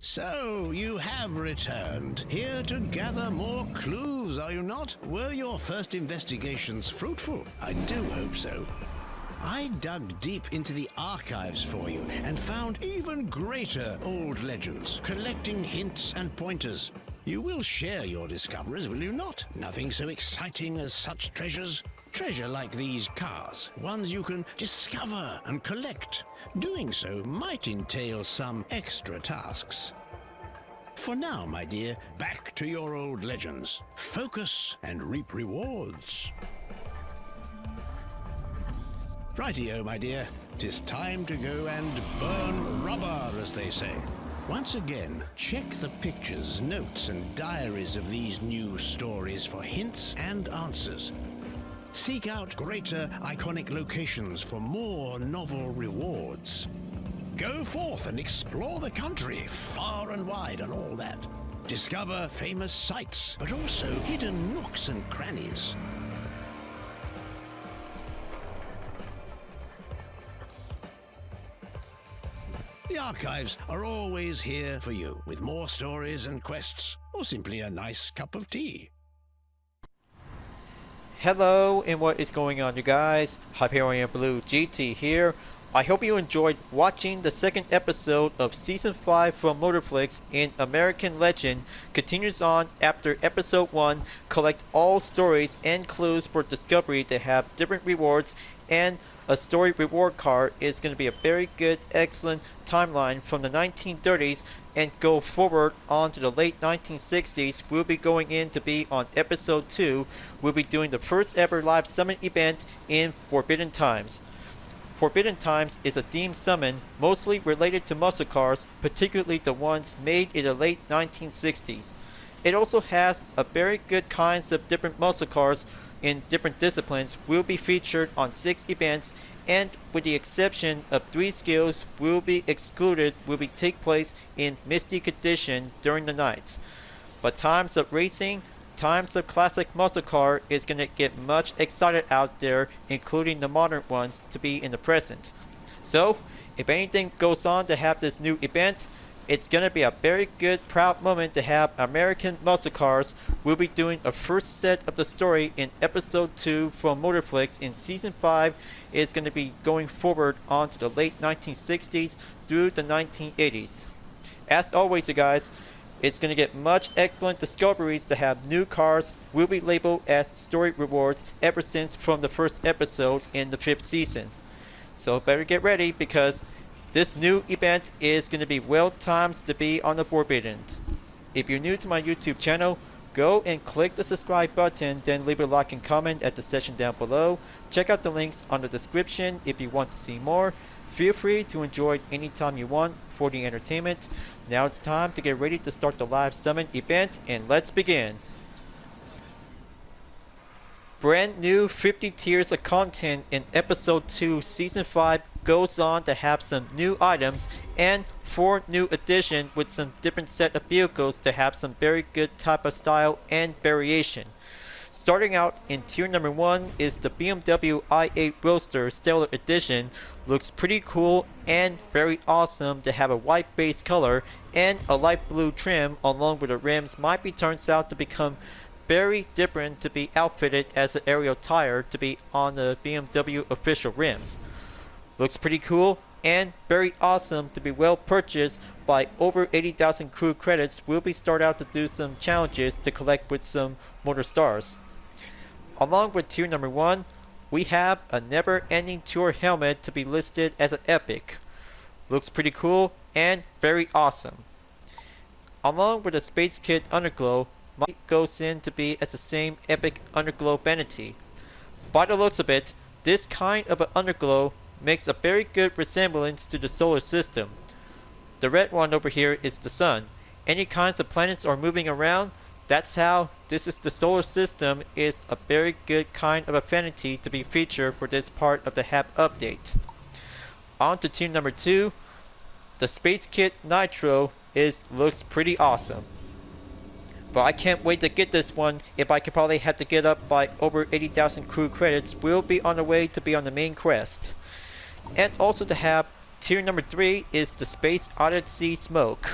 So, you have returned, here to gather more clues, are you not? Were your first investigations fruitful? I do hope so. I dug deep into the archives for you and found even greater old legends, collecting hints and pointers. You will share your discoveries, will you not? Nothing so exciting as such treasures. Treasure like these cars, ones you can discover and collect. Doing so might entail some extra tasks. For now, my dear, back to your old legends. Focus and reap rewards. Rightio, my dear. 'Tis time to go and burn rubber, as they say. Once again, check the pictures, notes, and diaries of these new stories for hints and answers. Seek out greater iconic locations for more novel rewards. Go forth and explore the country, far and wide and all that. Discover famous sights, but also hidden nooks and crannies. The archives are always here for you, with more stories and quests, or simply a nice cup of tea. Hello, and what is going on, you guys? Hyperion-Blue-GT here. I hope you enjoyed watching the second episode of Season 5 from Motorflix in American Legend. Continues on after Episode 1. Collect all stories and clues for discovery to have different rewards, and a story reward card is going to be a very good, excellent timeline from the 1930s and go forward on to the late 1960s. We'll be going in to be on Episode 2. We'll be doing the first ever live summon event in Forbidden Times. Forbidden Times is a themed summon mostly related to muscle cars, particularly the ones made in the late 1960s. It also has a very good kinds of different muscle cars in different disciplines will be featured on 6 events, and with the exception of 3 skills will be excluded will be take place in Mystic Edition during the night. But times of racing, times of classic muscle car is going to get much excited out there, including the modern ones to be in the present. So if anything goes on to have this new event, it's going to be a very good, proud moment to have American muscle cars. We'll be doing a first set of the story in Episode 2 from Motorflix in Season 5. It's going to be going forward on to the late 1960s through the 1980s. As always, you guys, it's going to get much excellent discoveries to have new cars will be labeled as story rewards ever since from the first episode in the 5th season. So better get ready, because this new event is going to be well timed to be on the Forbidden. If you're new to my YouTube channel, go and click the subscribe button, then leave a like and comment at the section down below. Check out the links on the description if you want to see more. Feel free to enjoy it anytime you want for the entertainment. Now it's time to get ready to start the live summon event, and let's begin. Brand new 50 tiers of content in Episode 2 Season 5 goes on to have some new items and 4 new additions with some different set of vehicles to have some very good type of style and variation. Starting out in tier number 1 is the BMW i8 Roadster Stellar Edition. Looks pretty cool and very awesome to have a white base color and a light blue trim, along with the rims might be turns out to become very different to be outfitted as an aerial tire to be on the BMW official rims. Looks pretty cool and very awesome to be well purchased by over 80,000 crew credits. We'll be start out to do some challenges to collect with some Motor Stars. Along with tier number 1, we have a never ending tour helmet to be listed as an epic. Looks pretty cool and very awesome. Along with the Space Kit Underglow, might goes in to be as the same epic Underglow vanity. By the looks of it, this kind of an Underglow makes a very good resemblance to the solar system. The red one over here is the sun. Any kinds of planets are moving around, that's how this is the solar system is a very good kind of a vanity to be featured for this part of the HAP update. On to tier number 2, the Space Kit Nitro looks pretty awesome. But I can't wait to get this one. If I could probably have to get up by over 80,000 crew credits, we'll be on the way to be on the main quest. And also to have tier number 3 is the Space Odyssey Smoke.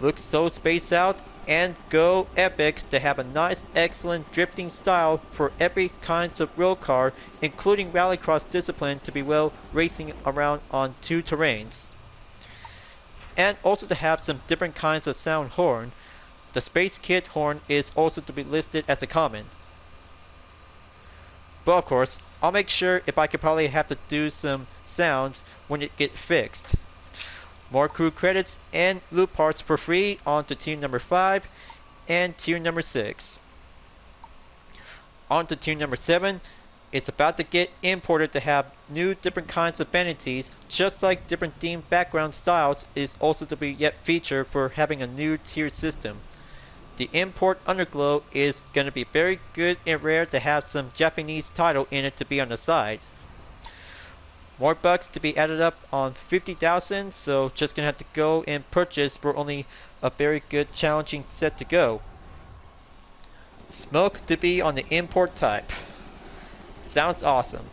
Look so spaced out and go epic to have a nice excellent drifting style for every kinds of road car, including Rallycross discipline, to be well racing around on two terrains. And also to have some different kinds of sound horn. The Space Kid horn is also to be listed as a common. But of course, I'll make sure if I could probably have to do some sounds when it gets fixed. More crew credits and loot parts for free on to tier number 5 and tier number 6. On to tier number 7, it's about to get imported to have new different kinds of vanities, just like different themed background styles is also to be yet featured for having a new tier system. The import Underglow is going to be very good and rare to have some Japanese title in it to be on the side. More bucks to be added up on 50,000, so just gonna have to go and purchase for only a very good challenging set to go. Smoke to be on the import type. Sounds awesome.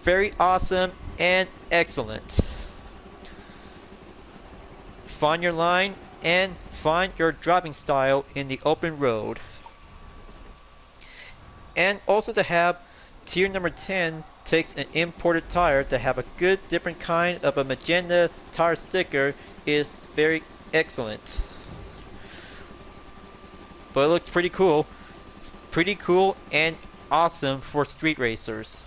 Very awesome and excellent. Find your line and find your driving style in the open road. And also to have tier number 10 takes an imported tire to have a good different kind of a magenta tire sticker is very excellent. But it looks pretty cool. Pretty cool and awesome for street racers.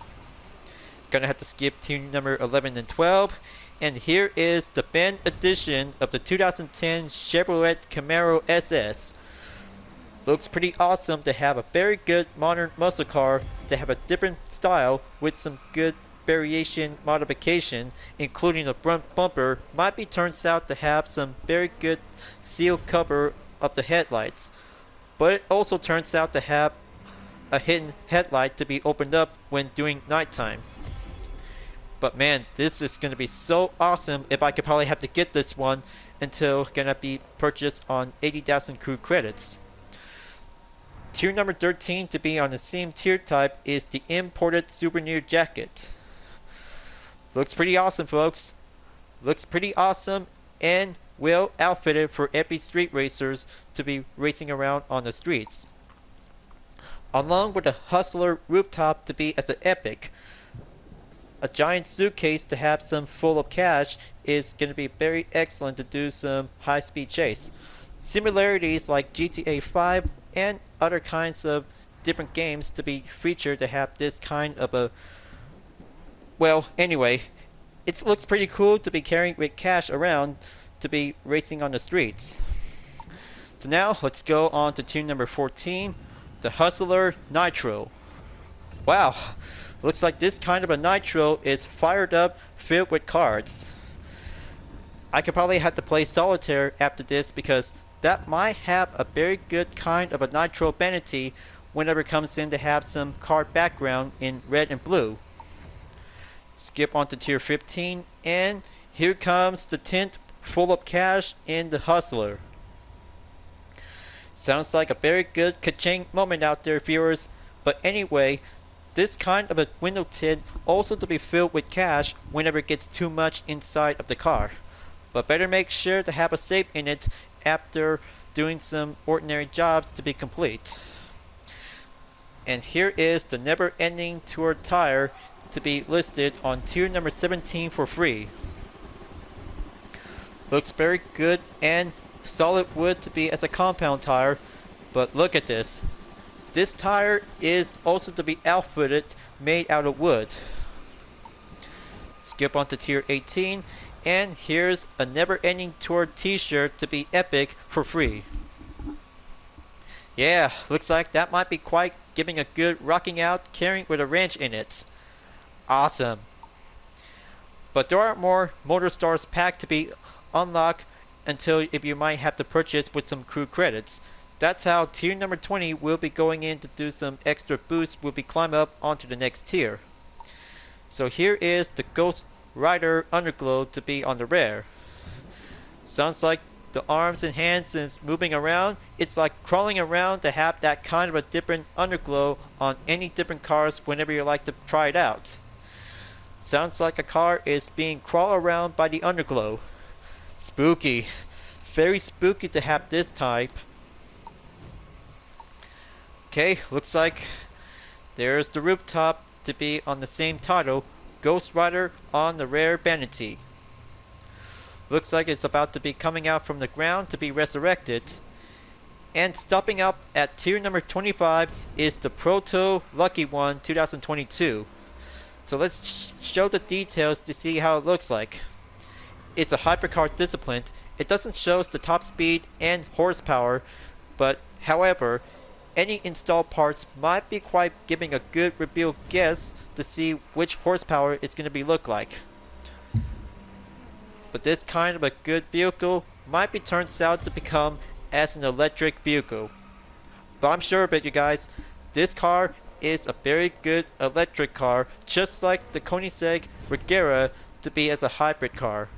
Gonna have to skip tier number 11 and 12. And here is the bend edition of the 2010 Chevrolet Camaro SS. Looks pretty awesome to have a very good modern muscle car to have a different style with some good variation modification, including the front bumper might be turns out to have some very good seal cover of the headlights, but it also turns out to have a hidden headlight to be opened up when doing nighttime. But man, this is going to be so awesome if I could probably have to get this one until gonna be purchased on 80,000 crew credits. Tier number 13 to be on the same tier type is the imported Souvenir jacket. Looks pretty awesome, folks. Looks pretty awesome and well outfitted for every street racers to be racing around on the streets. Along with the Hustler rooftop to be as an epic. A giant suitcase to have some full of cash is going to be very excellent to do some high-speed chase. Similarities like GTA 5 and other kinds of different games to be featured to have this kind of a... Well, anyway, it looks pretty cool to be carrying with cash around to be racing on the streets. So now, let's go on to tier number 14, the Hustler Nitro. Wow, looks like this kind of a Nitro is fired up, filled with cards. I could probably have to play Solitaire after this because that might have a very good kind of a Nitro vanity whenever it comes in to have some card background in red and blue. Skip on to tier 15 and here comes the tint full of cash in the Hustler. Sounds like a very good ka-ching moment out there, viewers, but anyway, this kind of a window tint also to be filled with cash whenever it gets too much inside of the car. But better make sure to have a safe in it after doing some ordinary jobs to be complete. And here is the never-ending tour tire to be listed on tier number 17 for free. Looks very good and solid wood to be as a compound tire, but look at this. This tire is also to be outfitted made out of wood. Skip on to tier 18 and here's a never-ending tour t-shirt to be epic for free. Yeah, looks like that might be quite giving a good rocking out carrying with a wrench in it. Awesome. But there are more Motor Stars pack to be unlocked until if you might have to purchase with some crew credits. That's how tier number 20 will be going in to do some extra boost will be climb up onto the next tier. So here is the Ghost Rider Underglow to be on the rare. Sounds like the arms and hands is moving around. It's like crawling around to have that kind of a different underglow on any different cars whenever you like to try it out. Sounds like a car is being crawled around by the underglow. Spooky. Very spooky to have this type. Okay, looks like there's the rooftop to be on the same title, Ghost Rider on the rare vanity. Looks like it's about to be coming out from the ground to be resurrected. And stopping up at tier number 25 is the Proto Lucky One 2022. So let's show the details to see how it looks like. It's a hypercar discipline. It doesn't show the top speed and horsepower, but however, any installed parts might be quite giving a good reveal guess to see which horsepower it's going to be look like. But this kind of a good vehicle might be turned out to become as an electric vehicle. But I'm sure of it, you guys, this car is a very good electric car, just like the Koenigsegg Regera to be as a hybrid car.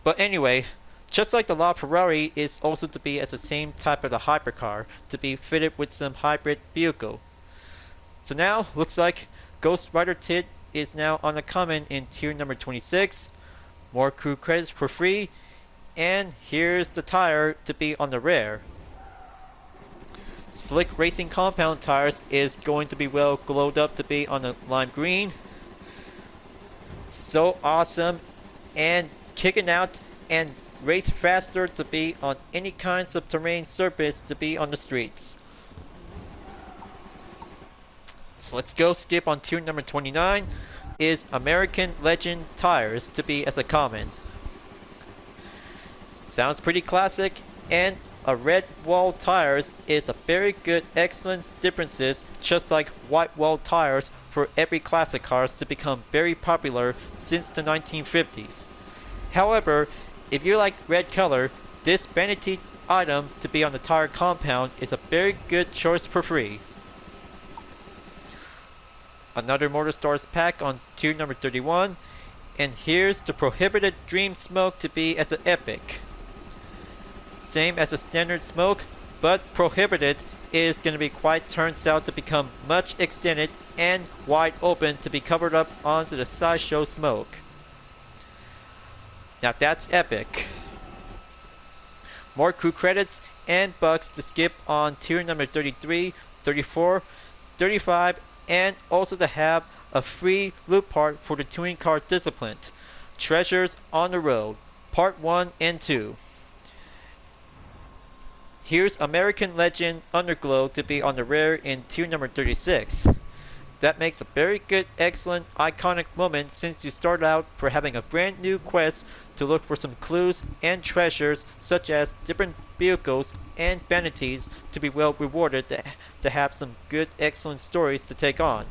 But anyway, just like the LaFerrari is also to be as the same type of the hypercar, to be fitted with some hybrid vehicle. So now, looks like Ghost Rider Tit is now on the comment in tier number 26. More crew credits for free, and here's the tire to be on the rare. Slick Racing Compound tires is going to be well glowed up to be on the lime green. So awesome, and kicking out and race faster to be on any kinds of terrain surface to be on the streets. So let's go skip on tier number 29 is American Legend tires to be as a common. Sounds pretty classic, and a red wall tires is a very good excellent differences, just like white wall tires for every classic cars to become very popular since the 1950s. However, if you like red color, this vanity item to be on the tire compound is a very good choice for free. Another Motorstars pack on tier number 31, and here's the Prohibited Dream Smoke to be as an epic. Same as a standard smoke, but Prohibited is going to be quite turns out to become much extended and wide open to be covered up onto the sideshow smoke. Now that's epic. More crew credits and bucks to skip on tier number 33, 34, 35, and also to have a free loop part for the touring car discipline. Treasures on the Road, part 1 and 2. Here's American Legend Underglow to be on the rare in tier number 36. That makes a very good, excellent, iconic moment since you start out for having a brand new quest to look for some clues and treasures such as different vehicles and vanities to be well rewarded to have some good, excellent stories to take on.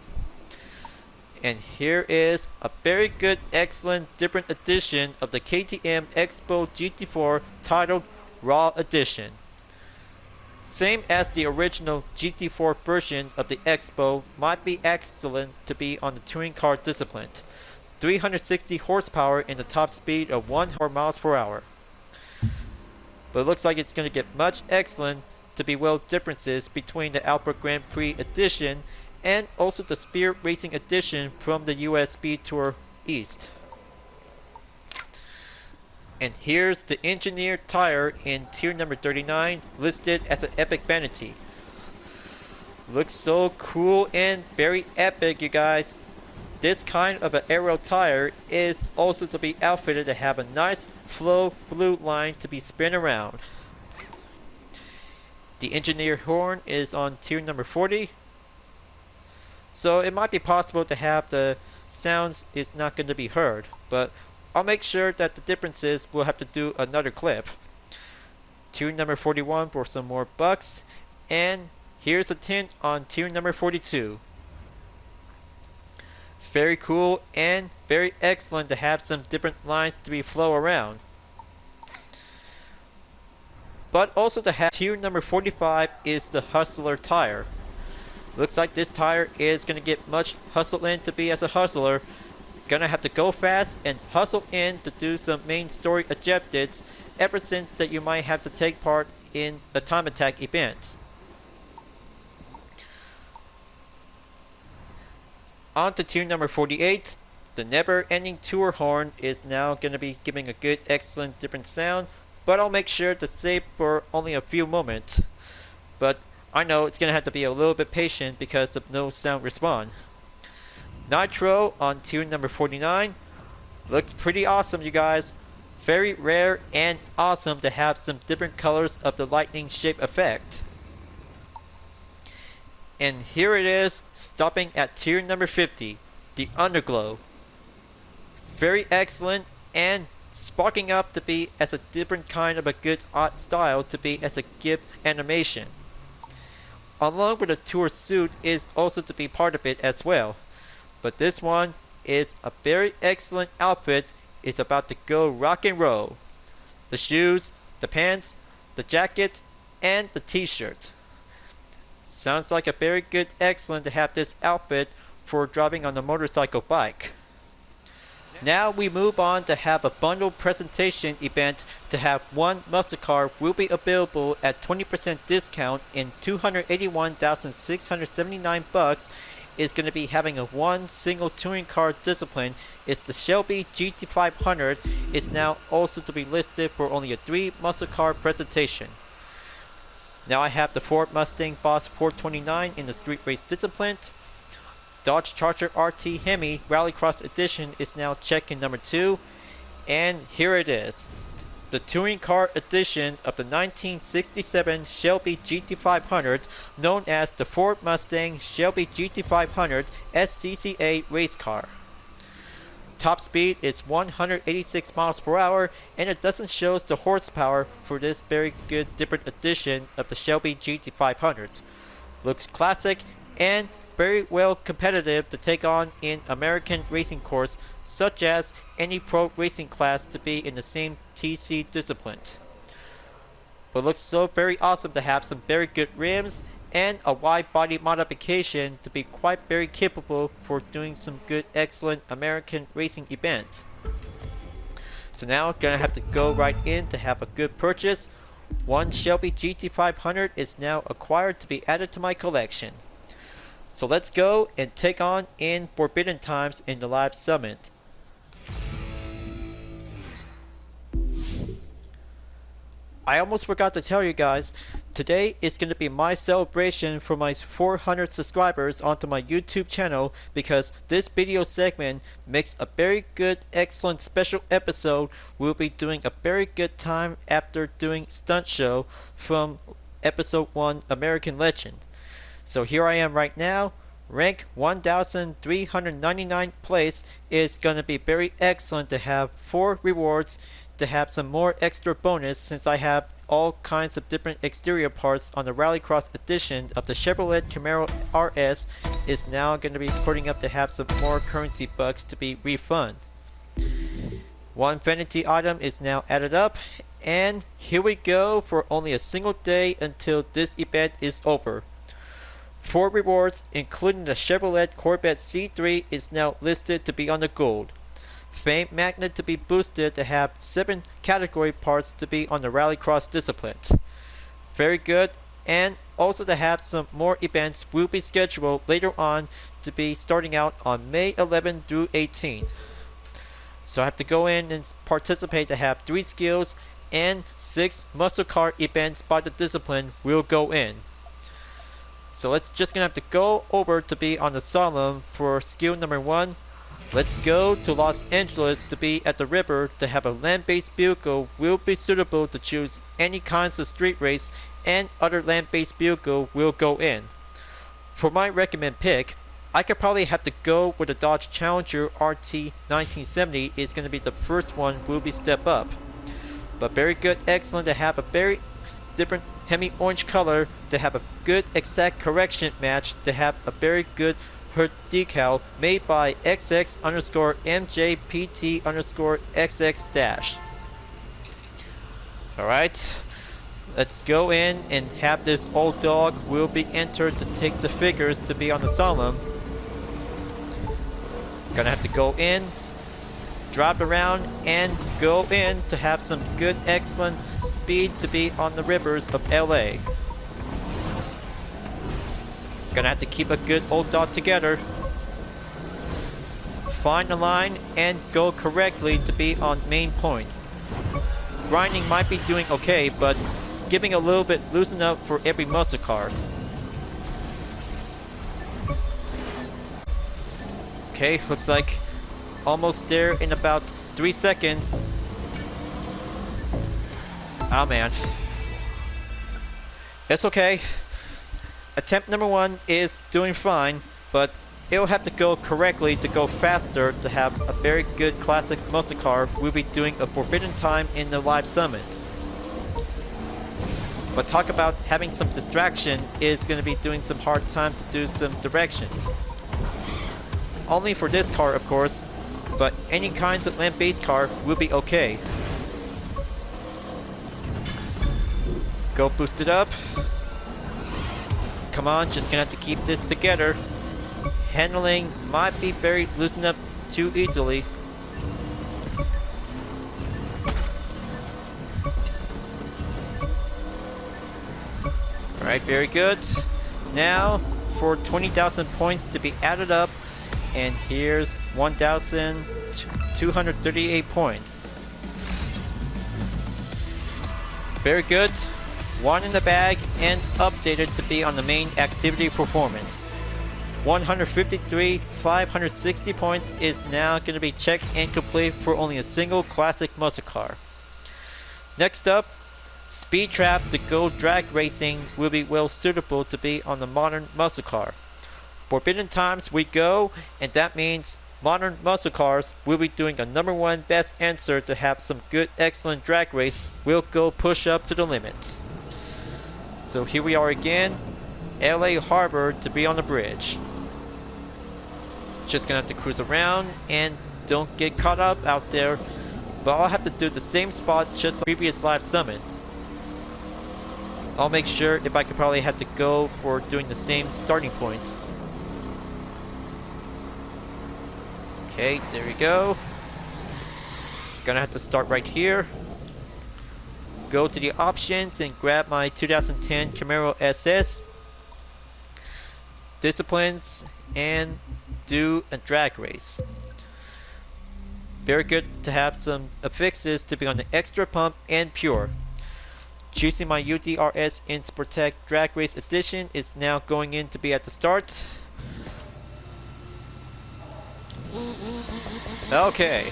And here is a very good, excellent, different edition of the KTM Expo GT4 titled Raw Edition. Same as the original GT4 version of the Expo, might be excellent to be on the touring car discipline. 360 horsepower and the top speed of 100 miles per hour. But it looks like it's going to get much excellent to be well differences between the Albert Grand Prix edition and also the Spirit Racing edition from the US Speed Tour East. And here's the engineered tire in tier number 39, listed as an epic vanity. Looks so cool and very epic, you guys. This kind of an aero tire is also to be outfitted to have a nice flow blue line to be spin around. The engineered horn is on tier number 40. So it might be possible to have the sounds is not going to be heard, but I'll make sure that the differences will have to do another clip. Tier number 41 for some more bucks, and here's a tint on tier number 42. Very cool and very excellent to have some different lines to be flow around. But also to have tier number 45 is the Hustler tire. Looks like this tire is going to get much hustle in to be as a hustler. Gonna have to go fast and hustle in to do some main story objectives ever since that you might have to take part in a time attack event. On to tier number 48 The never-ending tour horn is now going to be giving a good, excellent, different sound, but I'll make sure to save for only a few moments. But I know it's going to have to be a little bit patient because of no sound respawn. Nitro on tier number 49. Looks pretty awesome, you guys. Very rare and awesome to have some different colors of the lightning shape effect. And here it is, stopping at tier number 50, the Underglow. Very excellent and sparking up to be as a different kind of a good art style to be as a gift animation. Along with the tour suit is also to be part of it as well. But this one is a very excellent outfit. It's about to go rock and roll. The shoes, the pants, the jacket, and the t-shirt. Sounds like a very good, excellent to have this outfit for driving on a motorcycle bike. Now we move on to have a bundle presentation event to have one muscle car will be available at 20% discount in $281,679 is going to be having a one single touring car discipline. It's the Shelby GT500. It's now also to be listed for only a 3 muscle car presentation. Now I have the Ford Mustang Boss 429 in the street race discipline. Dodge Charger RT Hemi Rallycross Edition is now check-in number 2. And here it is. The touring car edition of the 1967 Shelby GT500, known as the Ford Mustang Shelby GT500 SCCA race car. Top speed is 186 miles per hour, and it doesn't show the horsepower for this very good different edition of the Shelby GT500. Looks classic and very well competitive to take on in American racing course, such as any pro racing class to be in the same TC discipline. But looks so very awesome to have some very good rims and a wide body modification to be quite very capable for doing some good excellent American racing events. So now gonna have to go right in to have a good purchase. One Shelby GT500 is now acquired to be added to my collection. So let's go and take on in Forbidden Times in the live summit. I almost forgot to tell you guys, today is going to be my celebration for my 400 subscribers onto my YouTube channel, because this video segment makes a very good, excellent special episode. We'll be doing a very good time after doing stunt show from episode 1 American Legend. So here I am right now, rank 1399 place. Is going to be very excellent to have 4 rewards, to have some more extra bonus since I have all kinds of different exterior parts on the Rallycross edition of the Chevrolet Camaro RS is now going to be putting up to have some more currency bucks to be refunded. One vanity item is now added up, and here we go for only a single day until this event is over. 4 rewards, including the Chevrolet Corvette C3, is now listed to be on the gold. Fame magnet to be boosted to have 7 category parts to be on the Rallycross discipline. Very good, and also to have some more events will be scheduled later on to be starting out on May 11 through 18. So I have to go in and participate to have 3 skills, and 6 muscle car events by the discipline will go in. So let's just gonna have to go over to be on the Solemn for skill number 1. Let's go to Los Angeles to be at the river to have a land-based vehicle will be suitable to choose any kinds of street race, and other land-based vehicle will go in. For my recommend pick, I could probably have to go with the Dodge Challenger RT 1970. Is going to be the first one will be step up. But very good, excellent to have a very different Hemi orange color, to have a good exact correction match, to have a very good hood decal made by XX_MJPT_XX-. Alright, let's go in and have this old dog will be entered to take the figures to be on the Solemn. Gonna have to go in, drop around, and go in to have some good excellent speed to be on the rivers of LA. Gonna have to keep a good old dog together. find a line and go correctly to be on main points. Grinding might be doing okay, but giving a little bit loosen up for every muscle cars. Okay, looks like almost there in about 3 seconds. Oh man. It's okay. Attempt number 1 is doing fine, but it'll have to go correctly to go faster to have a very good classic muscle car. We'll be doing a forbidden time in the live summit. But talk about having some distraction is going to be doing some hard time to do some directions. Only for this car, of course, but any kinds of land-based car will be okay. Go boost it up. Come on, just gonna have to keep this together. Handling might be very loosened up too easily. Alright, very good. Now for 20,000 points to be added up, and here's 1,238 points. Very good. 1 in the bag and updated to be on the main activity performance. 153,560 points is now going to be checked and complete for only a single classic muscle car. Next up, Speed Trap to go drag racing will be well suitable to be on the modern muscle car. Forbidden times we go, and that means modern muscle cars will be doing a number 1 best answer to have some good excellent drag race. We'll go push up to the limit. So here we are again, LA Harbor to be on the bridge. Just gonna have to cruise around and don't get caught up out there, but I'll have to do the same spot just like previous live summit. I'll make sure if I could probably have to go for doing the same starting point. Okay, there we go. Gonna have to start right here. Go to the options and grab my 2010 Camaro SS. Disciplines and do a drag race. Very good to have some affixes to be on the extra pump and pure. Choosing my UDRS in Sportec Drag Race Edition is now going in to be at the start. Okay,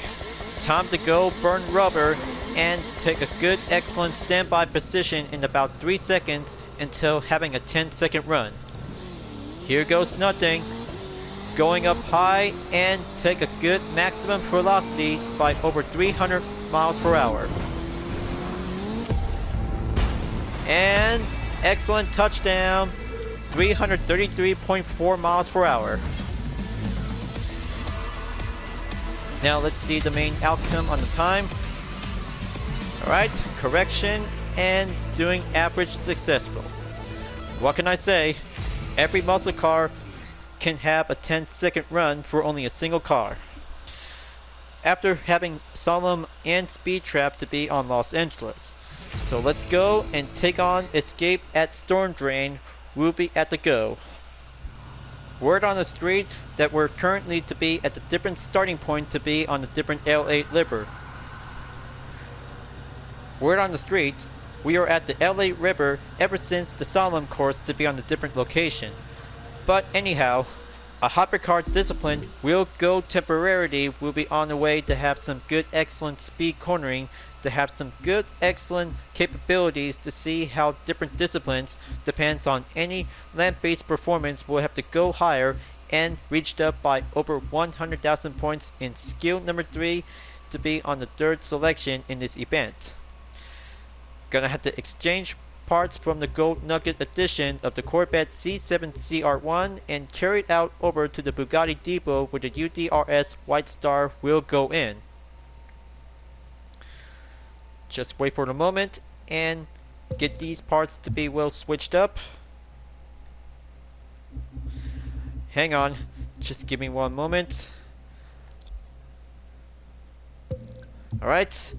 time to go burn rubber and take a good excellent standby position in about 3 seconds until having a 10-second run. Here goes nothing. Going up high and take a good maximum velocity by over 300 miles per hour. And excellent touchdown, 333.4 miles per hour. Now let's see the main outcome on the time. Alright, correction and doing average successful. What can I say? Every muscle car can have a 10-second run for only a single car. After having Solemn and Speed Trap to be on Los Angeles. So let's go and take on Escape at Storm Drain. We'll be at the go. Word on the street that we're currently to be at the different starting point to be on the different LA River. Word on the street, we are at the LA River ever since the Solemn course to be on the different location. But anyhow, a hypercar discipline will go temporarily. Will be on the way to have some good excellent speed cornering, to have some good excellent capabilities to see how different disciplines depends on any land-based performance will have to go higher and reached up by over 100,000 points in skill number 3 to be on the 3rd selection in this event. Gonna have to exchange parts from the Gold Nugget edition of the Corvette C7 CR1 and carry it out over to the Bugatti Depot where the UDRS White Star will go in. Just wait for a moment and get these parts to be well switched up. Hang on, just give me one moment. Alright,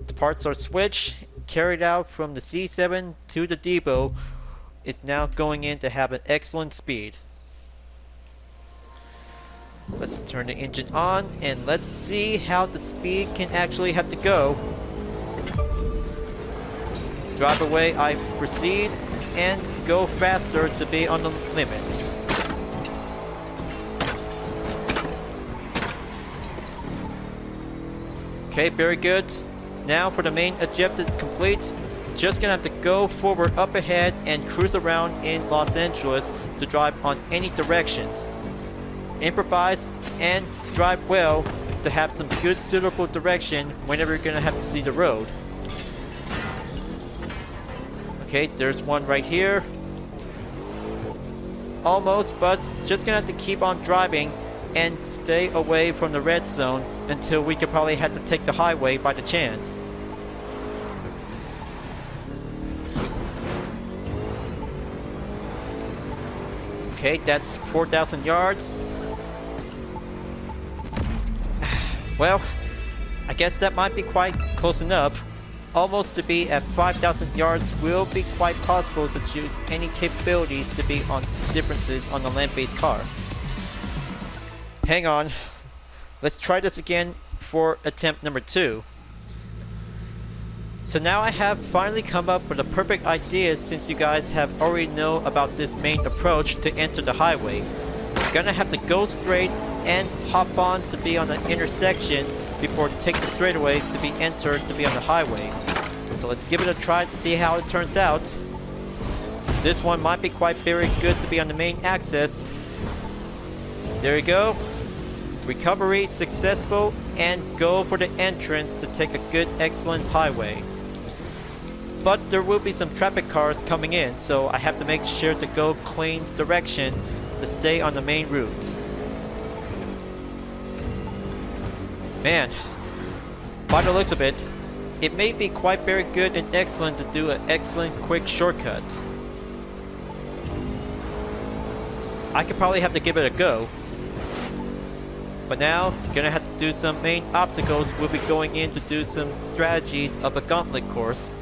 the parts are switched, carried out from the C7 to the depot. It's now going in to have an excellent speed. Let's turn the engine on and let's see how the speed can actually have to go. Drive away, I proceed and go faster to be on the limit. Okay, very good. Now for the main objective complete. Just gonna have to go forward up ahead and cruise around in Los Angeles to drive on any directions. Improvise and drive well to have some good suitable direction whenever you're gonna have to see the road. Okay, there's one right here. Almost, but just gonna have to keep on driving and stay away from the red zone until we could probably have to take the highway by the chance. Okay, that's 4,000 yards. Well, I guess that might be quite close enough. Almost to be at 5,000 yards will be quite possible to choose any capabilities to be on differences on the land-based car. Hang on, let's try this again for attempt number 2. So now I have finally come up with a perfect idea since you guys have already know about this main approach to enter the highway. You're gonna have to go straight and hop on to be on the intersection before take the straightaway to be entered to be on the highway. So let's give it a try to see how it turns out. This one might be quite very good to be on the main axis. There you go. Recovery successful and go for the entrance to take a good excellent highway. But there will be some traffic cars coming in, so I have to make sure to go clean direction to stay on the main route. Man, by the looks of it, it may be quite very good and excellent to do an excellent quick shortcut. I could probably have to give it a go. But now, gonna have to do some main obstacles. We'll be going in to do some strategies of a gauntlet course.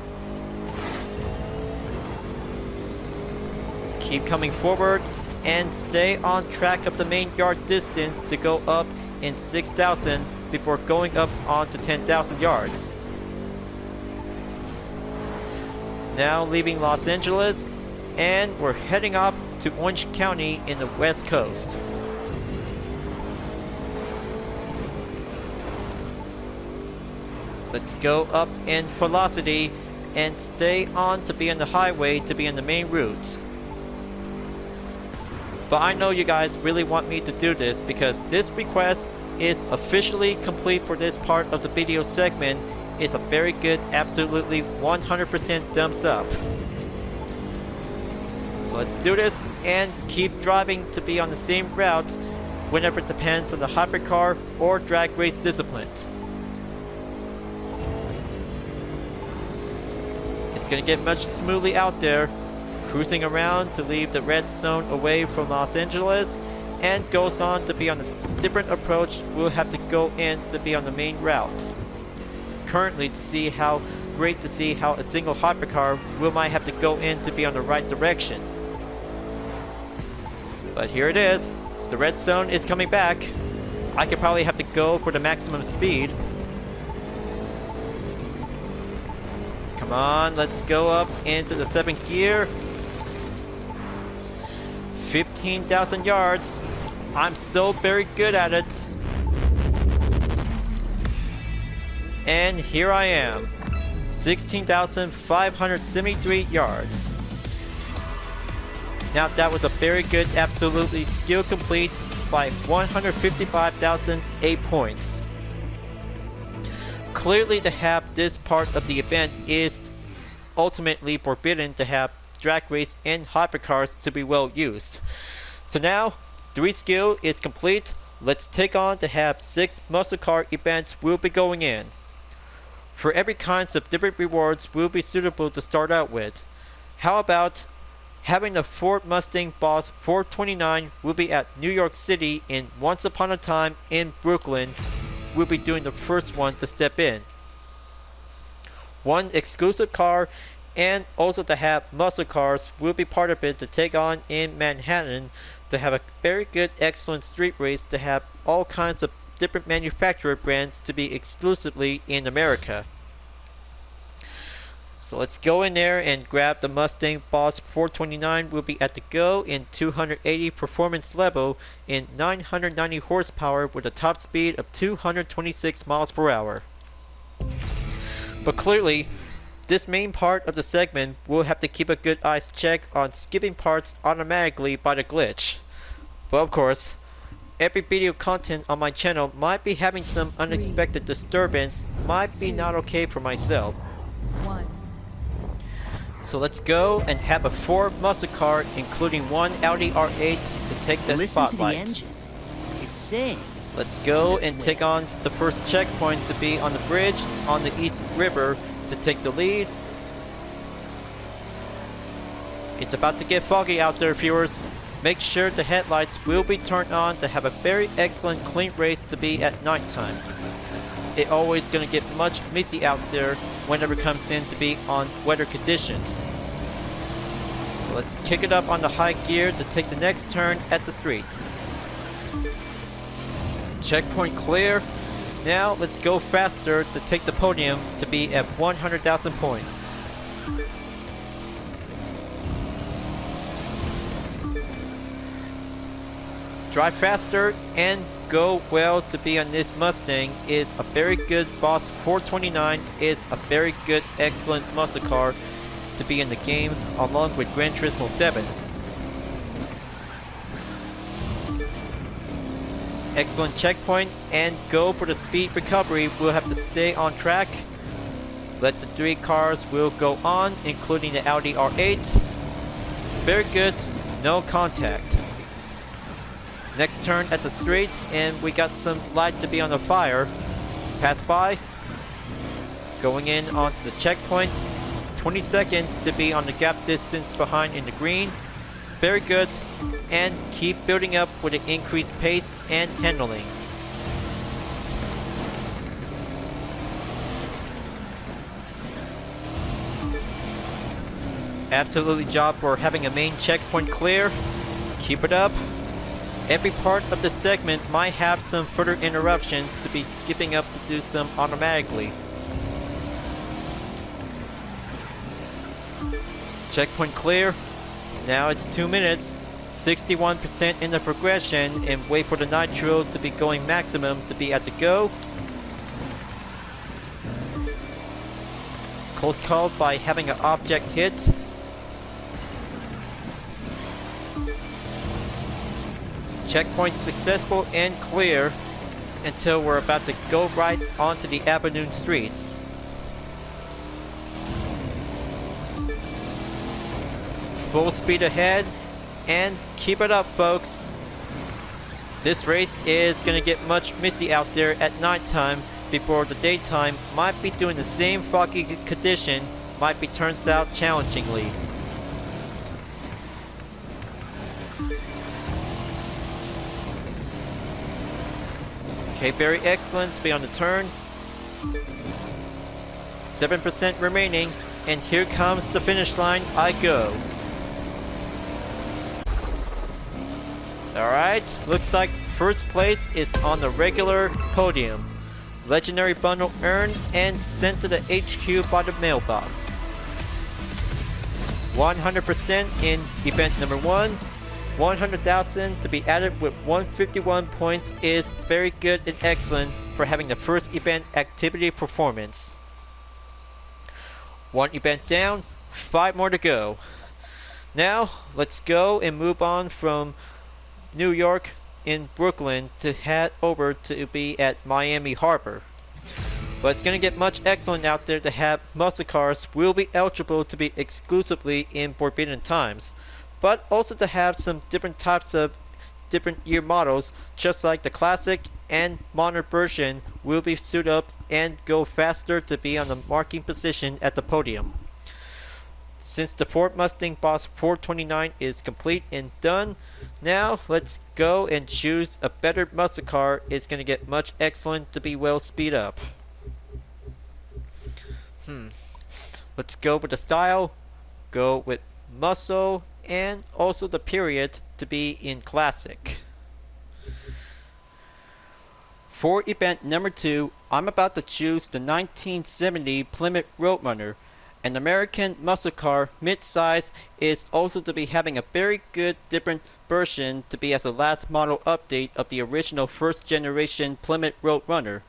Keep coming forward and stay on track of the main yard distance to go up in 6,000 before going up onto 10,000 yards. Now leaving Los Angeles and we're heading up to Orange County in the West Coast. Let's go up in velocity and stay on to be on the highway to be on the main route. But I know you guys really want me to do this because this request is officially complete for this part of the video segment. It's a very good, absolutely 100% thumbs up. So let's do this and keep driving to be on the same route whenever it depends on the hypercar or drag race discipline. It's gonna get much smoothly out there, cruising around to leave the red zone away from Los Angeles, and goes on to be on a different approach. We'll have to go in to be on the main route. Currently, to see how great to see how a single hypercar will might have to go in to be on the right direction. But here it is. The red zone is coming back. I could probably have to go for the maximum speed. Come on, let's go up into the 7th gear. 15,000 yards. I'm so very good at it. And here I am. 16,573 yards. Now that was a very good, absolutely skill complete by 155,008 points. Clearly to have this part of the event is ultimately forbidden to have drag race and hypercars to be well used. So now 3 skill is complete. Let's take on to have 6 muscle car events will be going in. For every kinds of different rewards will be suitable to start out with. How about having the Ford Mustang Boss 429 will be at New York City in Once Upon a Time in Brooklyn. We'll be doing the first one to step in. 1 exclusive car and also to have muscle cars will be part of it to take on in Manhattan to have a very good, excellent street race to have all kinds of different manufacturer brands to be exclusively in America. So let's go in there and grab the Mustang Boss 429. Will be at the go in 280 performance level in 990 horsepower with a top speed of 226 miles per hour. But clearly, this main part of the segment will have to keep a good eyes check on skipping parts automatically by the glitch. But of course, every video content on my channel might be having some unexpected disturbance, might be not okay for myself. So let's go and have a 4 muscle car, including one Audi R8 to take the spotlight. To the engine. It's saying. Let's go and take on the first checkpoint to be on the bridge on the East River to take the lead. It's about to get foggy out there, viewers. Make sure the headlights will be turned on to have a very excellent clean race to be at nighttime. It always gonna get much misty out there whenever it comes in to be on weather conditions. So let's kick it up on the high gear to take the next turn at the street. Checkpoint clear. Now let's go faster to take the podium to be at 100,000 points. Drive faster and go well to be on this Mustang is a very good Boss 429, is a very good, excellent muscle car to be in the game along with Gran Turismo 7. Excellent checkpoint and go for the speed recovery. We'll have to stay on track. Let the 3 cars will go on, including the Audi R8. Very good, no contact. Next turn at the street, and we got some light to be on the fire. Pass by. Going in onto the checkpoint. 20 seconds to be on the gap distance behind in the green. Very good. And keep building up with an increased pace and handling. Absolutely job for having a main checkpoint clear. Keep it up. Every part of the segment might have some further interruptions to be skipping up to do some automatically. Checkpoint clear. Now it's 2 minutes, 61% in the progression, and wait for the nitro to be going maximum to be at the go. Close call by having an object hit. Checkpoint successful and clear until we're about to go right onto the avenue streets. Full speed ahead and keep it up, folks. This race is gonna get much misty out there at nighttime before the daytime might be doing the same foggy condition, might be turns out challengingly. Okay, very excellent to be on the turn. 7% remaining, and here comes the finish line. I go. Alright, looks like first place is on the regular podium. Legendary bundle earned and sent to the HQ by the mailbox. 100% in event number 1. 100,000 to be added with 151 points is very good and excellent for having the first event activity performance. 1 event down, 5 more to go. Now let's go and move on from New York in Brooklyn to head over to be at Miami Harbor. But it's going to get much excellent out there to have muscle cars will be eligible to be exclusively in Forbidden Times, but also to have some different types of different year models, just like the classic and modern version will be suited up and go faster to be on the marking position at the podium. Since the Ford Mustang Boss 429 is complete and done, now let's go and choose a better muscle car. It's going to get much excellent to be well speed up. Let's go with the style, go with muscle, and also the period to be in Classic. For event number 2, I'm about to choose the 1970 Plymouth Roadrunner. An American muscle car mid-size is also to be having a very good different version to be as a last model update of the original first generation Plymouth Roadrunner.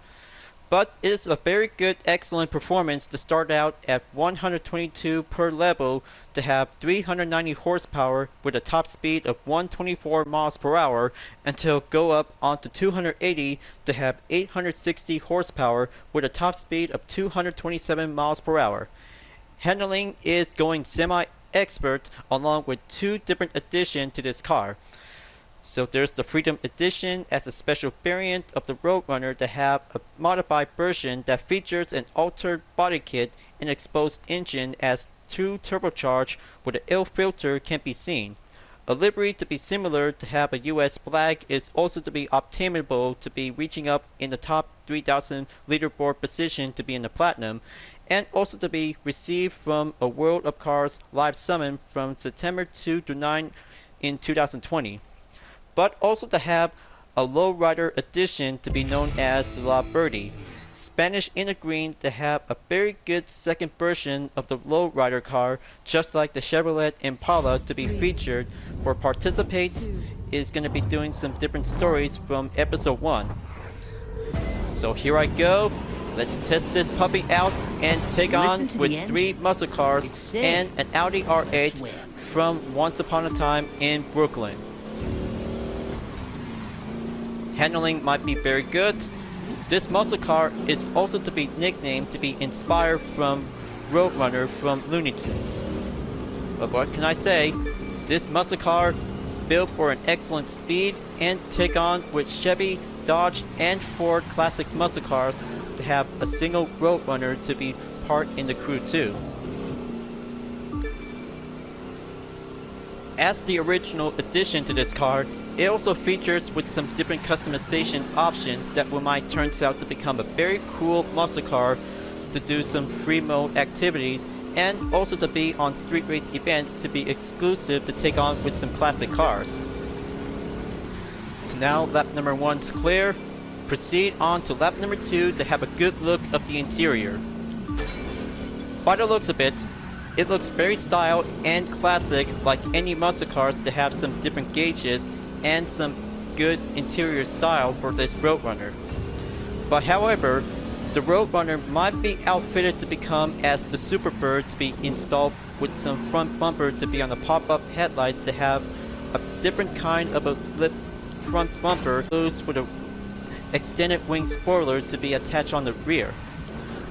But it is a very good excellent performance to start out at 122 per level to have 390 horsepower with a top speed of 124 miles per hour until go up onto 280 to have 860 horsepower with a top speed of 227 miles per hour. Handling is going semi-expert along with 2 different additions to this car. So there's the Freedom Edition as a special variant of the Roadrunner to have a modified version that features an altered body kit and exposed engine as 2 turbocharged with an air filter can be seen. A livery to be similar to have a US flag is also to be obtainable to be reaching up in the top 3000 leaderboard position to be in the Platinum, and also to be received from a World of Cars live summon from September 2 to 9 in 2020. But also to have a lowrider edition to be known as the La Verde. Spanish in the green to have a very good second version of the lowrider car, just like the Chevrolet Impala to be featured. For participate is going to be doing some different stories from episode 1. So here I go. Let's test this puppy out and take on with 3 muscle cars and an Audi R8 from Once Upon a Time in Brooklyn. Handling might be very good. This muscle car is also to be nicknamed to be inspired from Roadrunner from Looney Tunes. But what can I say? This muscle car built for an excellent speed and take on with Chevy, Dodge, and Ford classic muscle cars to have a single Roadrunner to be part in the crew too. As the original addition to this car, it also features with some different customization options that might turn out to become a very cool muscle car to do some free mode activities and also to be on street race events to be exclusive to take on with some classic cars. So now lap number 1 is clear. Proceed on to lap number 2 to have a good look of the interior. By the looks of it, it looks very styled and classic like any muscle cars to have some different gauges and some good interior style for this Roadrunner. But however, the Roadrunner might be outfitted to become as the Superbird to be installed with some front bumper to be on the pop-up headlights to have a different kind of a lip front bumper closed with a extended wing spoiler to be attached on the rear.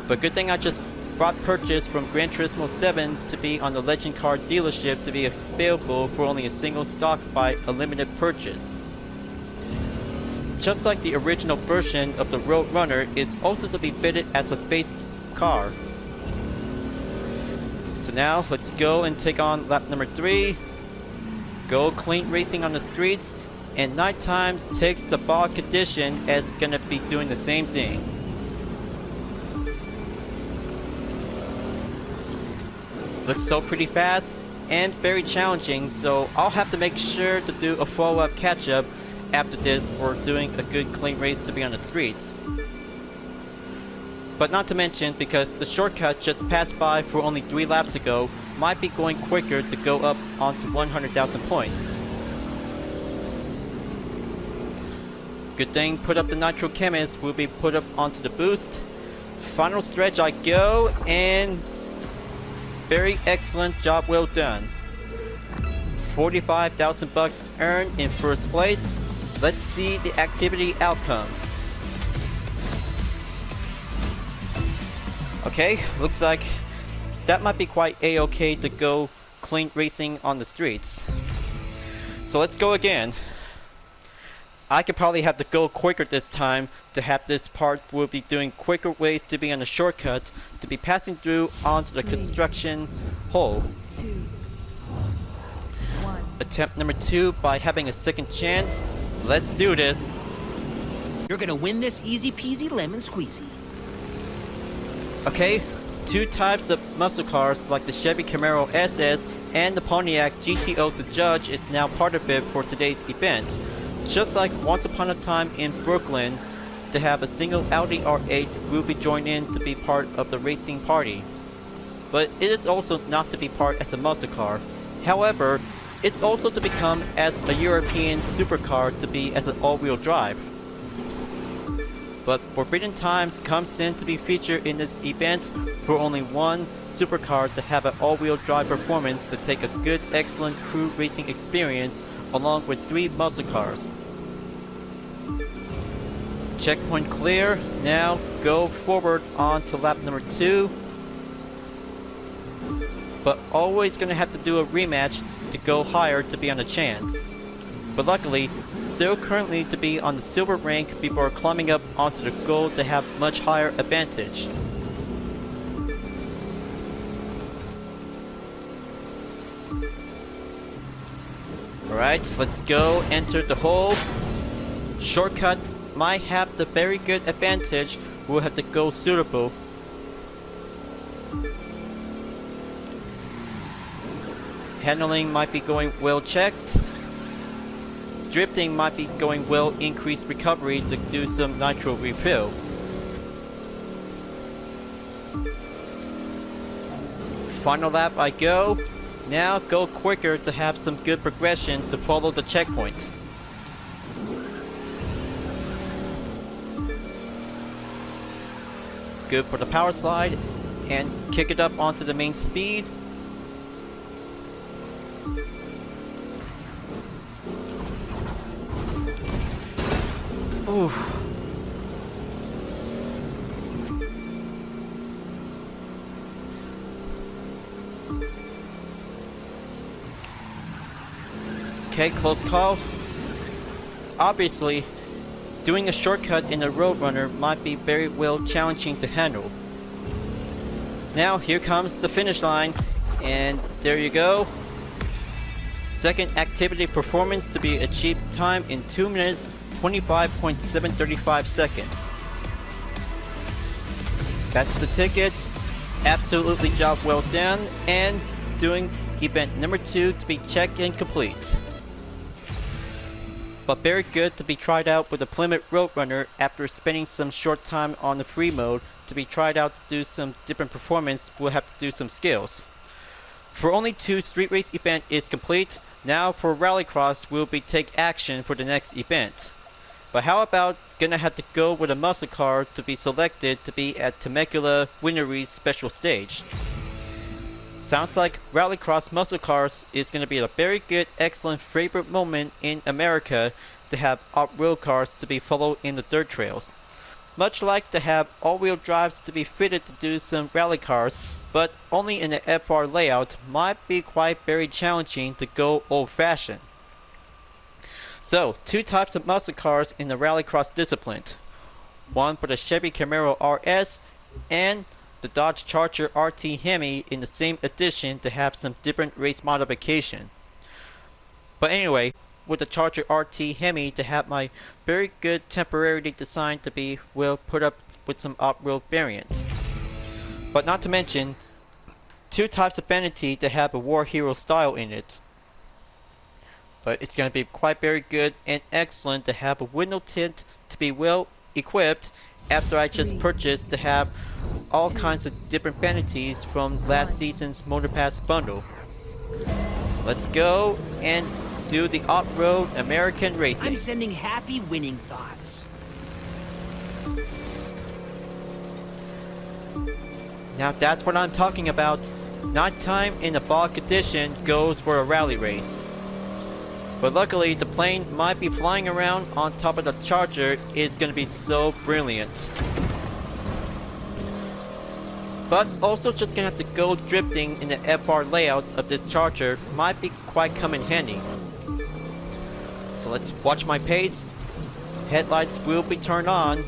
But good thing I just brought purchase from Gran Turismo 7 to be on the Legend Car dealership to be available for only a single stock by a limited purchase. Just like the original version of the Roadrunner is also to be fitted as a base car. So now let's go and take on lap number 3. Go clean racing on the streets, and nighttime takes the bog edition as gonna be doing the same thing. Looks so pretty fast and very challenging, so I'll have to make sure to do a follow-up catch-up after this for doing a good clean race to be on the streets. But not to mention, because the shortcut just passed by for only 3 laps ago, might be going quicker to go up onto 100,000 points. Good thing put up the Nitro Chemist will be put up onto the boost. Final stretch I go, and very excellent job, well done. 45,000 bucks earned in first place. Let's see the activity outcome. Okay, looks like that might be quite a-okay to go clean racing on the streets. So let's go again. I could probably have to go quicker this time to have this part will be doing quicker ways to be on a shortcut to be passing through onto the construction hole. Attempt number 2 by having a second chance. Let's do this. You're gonna win this easy peasy lemon squeezy. Okay, 2 types of muscle cars like the Chevy Camaro SS and the Pontiac GTO the Judge is now part of it for today's event. Just like once upon a time in Brooklyn, to have a single Audi R8 will be joined in to be part of the racing party. But it is also not to be part as a muscle car. However, it's also to become as a European supercar to be as an all-wheel drive. But Forbidden Times comes in to be featured in this event for only one supercar to have an all-wheel drive performance to take a good, excellent crew racing experience along with 3 muscle cars. Checkpoint clear. Now go forward on to lap number 2. But always gonna have to do a rematch to go higher to be on a chance. But luckily, still currently to be on the silver rank before climbing up onto the gold to have much higher advantage. Alright, let's go enter the hole. Shortcut might have the very good advantage. We'll have to go suitable. Handling might be going well checked. Drifting might be going well increased recovery to do some nitro refill. Final lap I go. Now go quicker to have some good progression to follow the checkpoint. Good for the power slide and kick it up onto the main speed. Ooh. Okay, close call. Obviously, doing a shortcut in a Roadrunner might be very well challenging to handle. Now here comes the finish line, and there you go. Second activity performance to be achieved time in 2 minutes 25.735 seconds. That's the ticket. Absolutely job well done, and doing event number 2 to be checked and complete. But very good to be tried out with the Plymouth Roadrunner after spending some short time on the free mode to be tried out to do some different performance. We'll have to do some skills. For only 2 street race event is complete. Now for Rallycross will be take action for the next event. But how about gonna have to go with a muscle car to be selected to be at Temecula Winery's special stage. Sounds like Rallycross muscle cars is gonna be a very good, excellent favorite moment in America to have off-road cars to be followed in the dirt trails. Much like to have all-wheel drives to be fitted to do some rally cars, but only in the FR layout might be quite very challenging to go old-fashioned. So, 2 types of muscle cars in the Rallycross discipline. One for the Chevy Camaro RS and the Dodge Charger RT Hemi in the same edition to have some different race modification. But anyway, with the Charger RT Hemi to have my very good temporarily designed to be well put up with some off-road variants. But not to mention, 2 types of vanity to have a war hero style in it. But it's going to be quite very good and excellent to have a window tint to be well equipped after I just purchased to have all kinds of different vanities from last season's Motor Pass bundle. So let's go and do the off-road American racing. I'm sending happy winning thoughts. Now that's what I'm talking about. Nighttime in the Bog edition goes for a rally race. But luckily the plane might be flying around on top of the Charger is going to be so brilliant. But also just going to have to go drifting in the FR layout of this Charger might be quite come in handy. So let's watch my pace. Headlights will be turned on.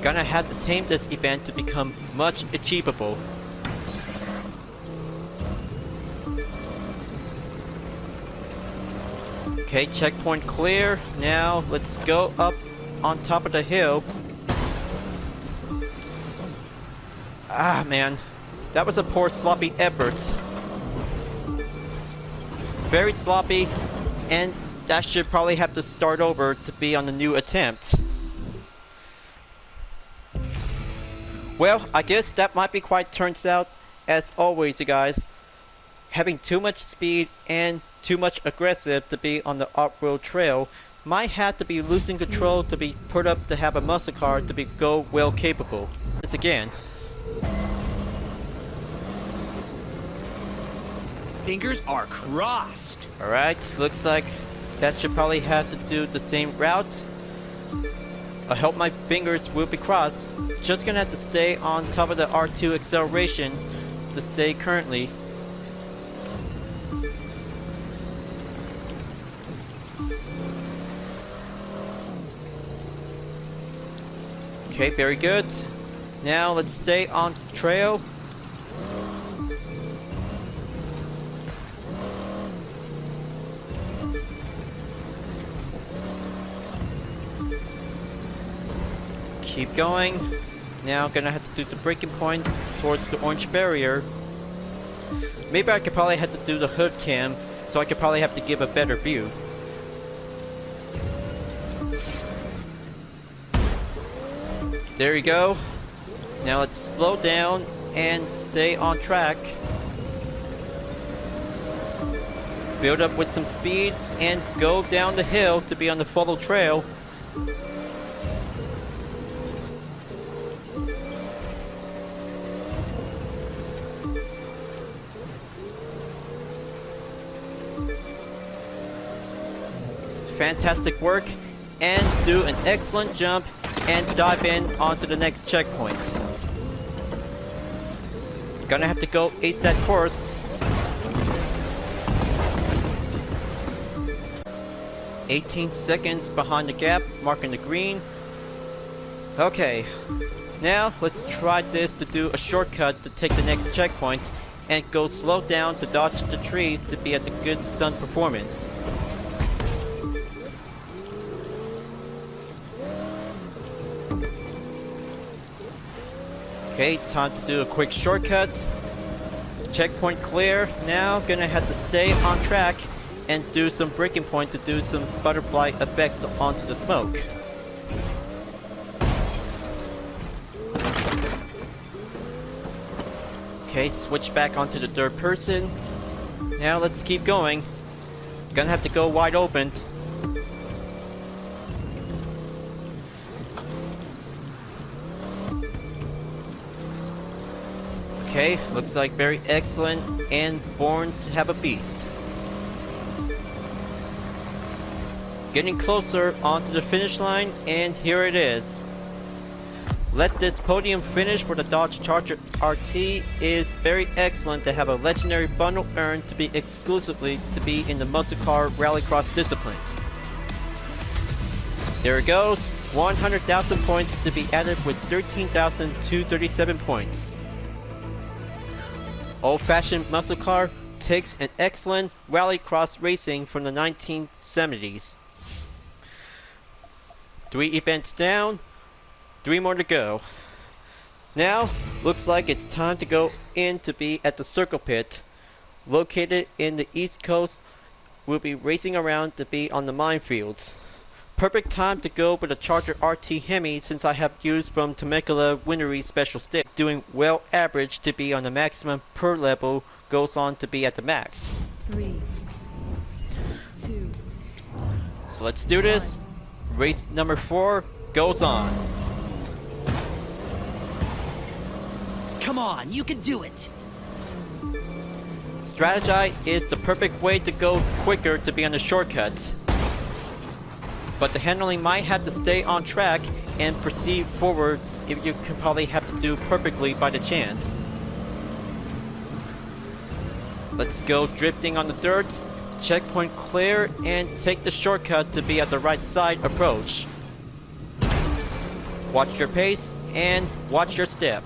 Gonna have to tame this event to become much achievable. Okay, checkpoint clear. Now let's go up on top of the hill. Ah man, That was a poor sloppy effort. Very sloppy, and that should probably have to start over to be on the new attempt. Well, I guess that might be quite turns out. As always, you guys, having too much speed and too much aggressive to be on the off-road trail might have to be losing control to be put up to have a muscle car to be go well capable. This again. Fingers are crossed. Alright, looks like that should probably have to do the same route. I hope my fingers will be crossed. Just gonna have to stay on top of the R2 acceleration to stay currently. Okay, very good. Now let's stay on trail. Keep going. Now gonna have to do the braking point towards the orange barrier. Maybe I could probably have to do the hood cam, so I could probably have to give a better view. There you go. Now let's slow down and stay on track. Build up with some speed and go down the hill to be on the follow trail. Fantastic work, and do an excellent jump and dive in onto the next checkpoint. Gonna have to go ace that course. 18 seconds behind the gap, marking the green. Okay, now let's try this to do a shortcut to take the next checkpoint and go slow down to dodge the trees to be at the good stunt performance. Okay, time to do a quick shortcut. Checkpoint clear. Now gonna have to stay on track and do some braking point to do some butterfly effect onto the smoke. Okay, switch back onto the third person. Now let's keep going. Gonna have to go wide open. Okay, looks like very excellent and born to have a beast. Getting closer onto the finish line, and here it is. Let this podium finish for the Dodge Charger RT is very excellent to have a legendary bundle earned to be exclusively to be in the muscle car rallycross disciplines. There it goes, 100,000 points to be added with 13,237 points. Old-fashioned muscle car takes an excellent rallycross racing from the 1970s. 3 events down, 3 more to go. Now, looks like it's time to go in to be at the circle pit. Located in the East Coast, we'll be racing around to be on the minefields. Perfect time to go with a Charger RT Hemi since I have used from Temecula Winery special stick. Doing well average to be on the maximum per level goes on to be at the max. 3, 2. So let's do this. Race number 4 goes on. Come on, you can do it. Strategy is the perfect way to go quicker to be on the shortcut. But the handling might have to stay on track and proceed forward if you can probably have to do perfectly by the chance. Let's go drifting on the dirt, checkpoint clear, and take the shortcut to be at the right side approach. Watch your pace and watch your step.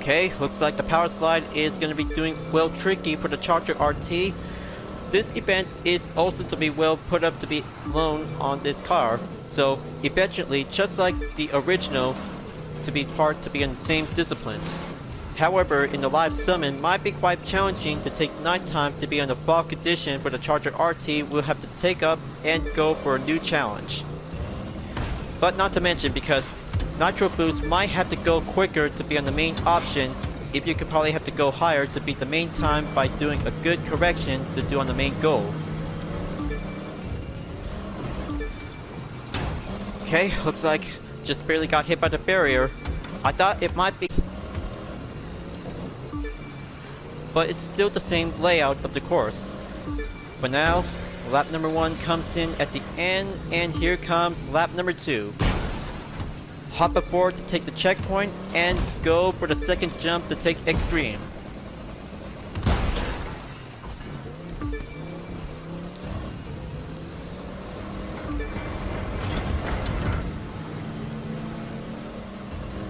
Okay, looks like the power slide is going to be doing well tricky for the Charger RT. this event is also to be well put up to be loan on this car, so eventually, just like the original, to be in the same disciplines. However, in the live summon, might be quite challenging to take nighttime to be on the fog condition for the Charger RT. We'll have to take up and go for a new challenge. But not to mention, because Nitro Boost might have to go quicker to be on the main option, if you could probably have to go higher to beat the main time by doing a good correction to do on the main goal. Okay, looks like just barely got hit by the barrier. I thought it might be, but it's still the same layout of the course. But now, lap number 1 comes in at the end, and here comes lap number 2. Hop aboard to take the checkpoint and go for the second jump to take extreme.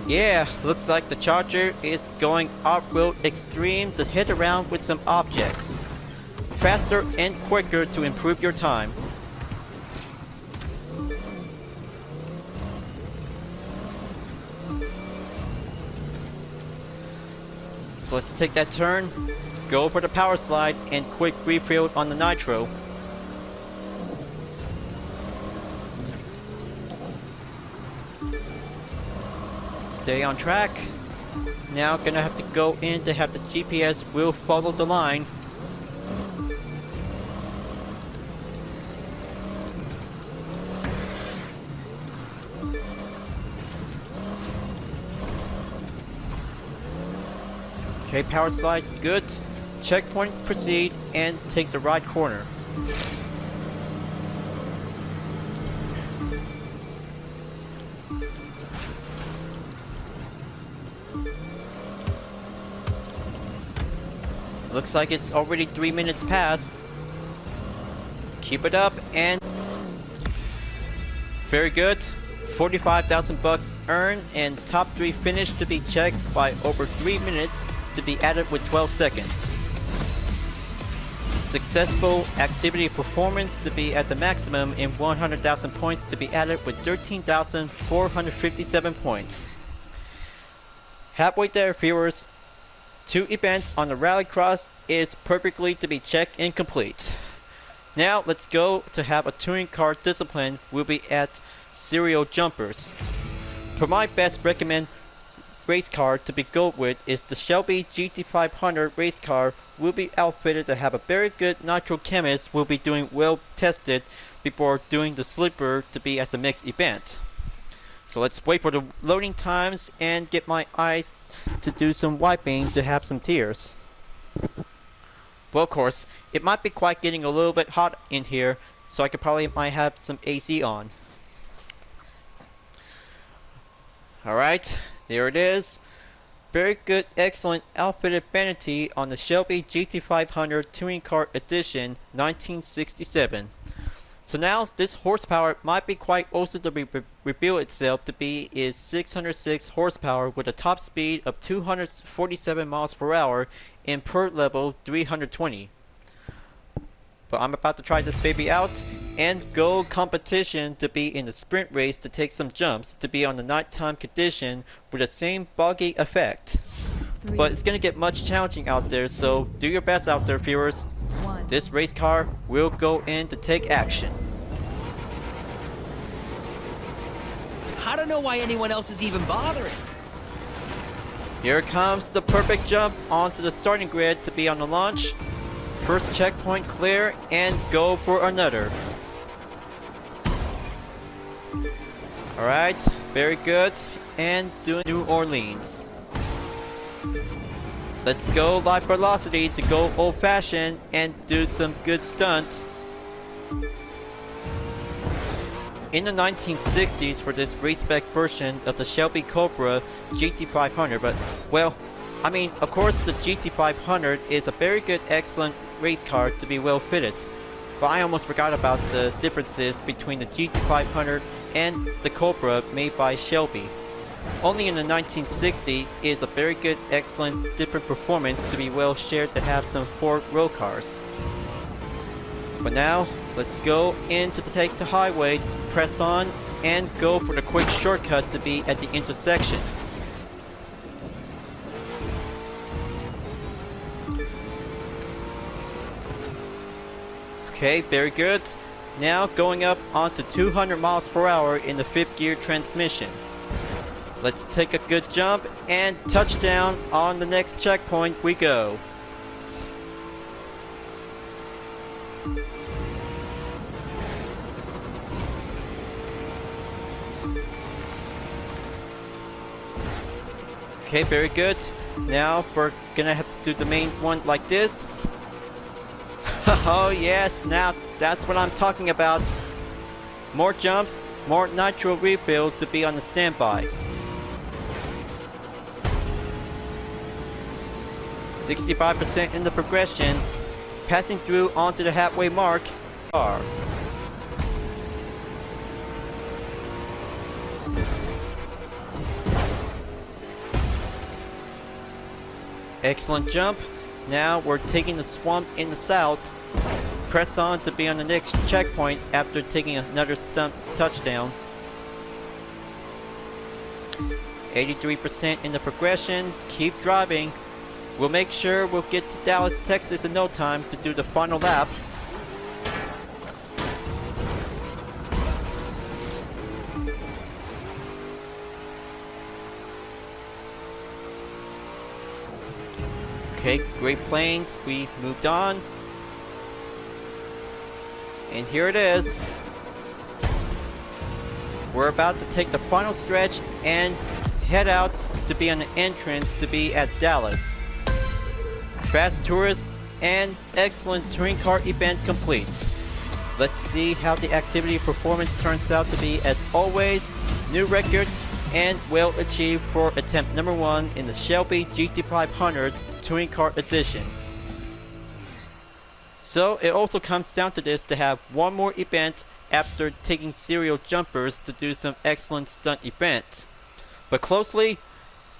Yeah, looks like the Charger is going off-road extreme to hit around with some objects. Faster and quicker to improve your time. So let's take that turn, go for the power slide, and quick refill on the nitro. Stay on track. Now gonna have to go in to have the GPS will follow the line. Okay, power slide, good. Checkpoint, proceed, and take the right corner. Looks like it's already 3 minutes past. Keep it up, and very good. 45,000 bucks earned, and top 3 finish to be checked by over 3 minutes to be added with 12 seconds. Successful activity performance to be at the maximum, and 100,000 points to be added with 13,457 points. Halfway there, viewers. 2 events on the Rallycross is perfectly to be checked and complete. Now let's go to have a touring car discipline. We'll be at serial jumpers. For my best recommend race car to be go with is the Shelby GT500 race car. Will be outfitted to have a very good nitro chemist. Will be doing well tested before doing the sleeper to be as a mixed event. So let's wait for the loading times and get my eyes to do some wiping to have some tears. Well, of course, it might be quite getting a little bit hot in here, so I could probably might have some AC on. Alright, there it is. Very good, excellent outfitted vanity on the Shelby GT500 Touring Car Edition 1967. So now this horsepower might be quite also to reveal itself to be is 606 horsepower with a top speed of 247 miles per hour and per level 320. But I'm about to try this baby out and go competition to be in the sprint race to take some jumps to be on the nighttime condition with the same buggy effect. But it's gonna get much challenging out there, so do your best out there, viewers. This race car will go in to take action. I don't know why anyone else is even bothering. Here comes the perfect jump onto the starting grid to be on the launch. First checkpoint clear and go for another. Alright, very good. And doing New Orleans. Let's go live velocity to go old fashioned and do some good stunt. In the 1960s for this race spec version of the Shelby Cobra GT500, but well, I mean, of course the GT500 is a very good, excellent race car to be well fitted. But I almost forgot about the differences between the GT500 and the Cobra made by Shelby. Only in the 1960s is a very good, excellent, different performance to be well shared to have some Ford road cars. But now, let's go into the take the highway, press on, and go for the quick shortcut to be at the intersection. Okay, very good. Now going up onto 200 miles per hour in the 5th gear transmission. Let's take a good jump and touchdown on the next checkpoint we go. Okay, very good. Now we're gonna have to do the main one like this. Oh yes, now that's what I'm talking about. More jumps, more nitro refill to be on the standby. 65% in the progression, passing through onto the halfway mark. Excellent jump. Now we're taking the swamp in the south. Press on to be on the next checkpoint after taking another stunt touchdown. 83% in the progression. Keep driving. We'll make sure we'll get to Dallas, Texas in no time to do the final lap. Okay, Great Plains, we moved on. And here it is. We're about to take the final stretch and head out to be on the entrance to be at Dallas. Fast Tourist and excellent touring car event complete. Let's see how the activity performance turns out to be. As always, new record and well achieved for attempt number 1 in the Shelby GT500 Touring Car Edition. So it also comes down to this to have one more event after taking serial jumpers to do some excellent stunt events. But closely,